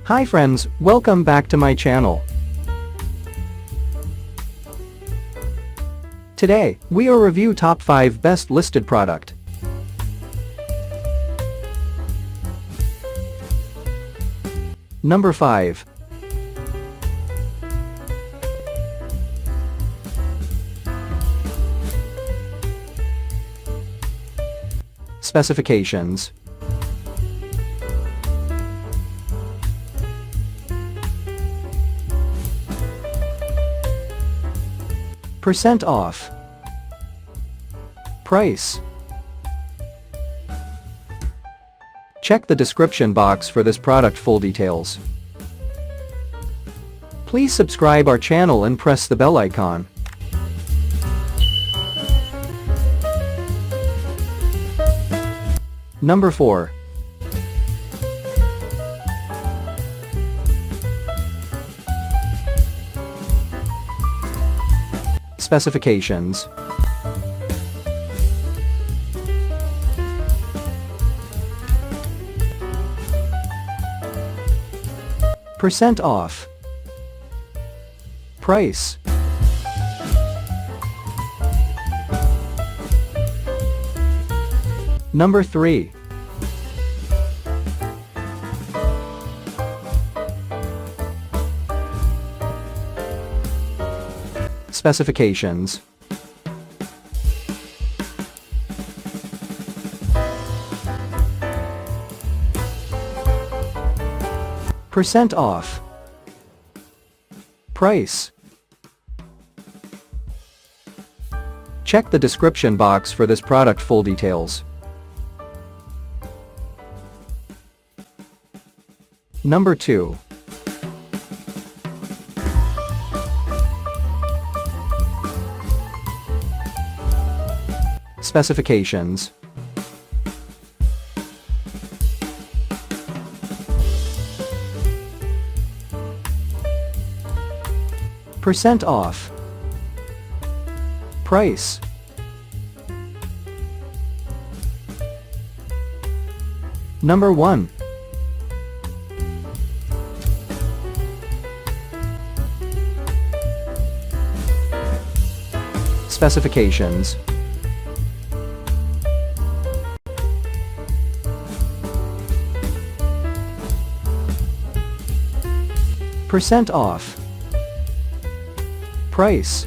Hi friends, welcome back to my channel. Today, we will review top 5 best listed product. Number 5. Specifications. Percent off. Price. Check the description box for this product full details. Please subscribe our channel and press the bell icon. Number 4. Specifications. Percent off. Price. Number 3. Specifications. Percent off. Price. Check the description box for this product full details. Number 2. Specifications. Percent off. Price. Number 1. Specifications. Percent off. Price.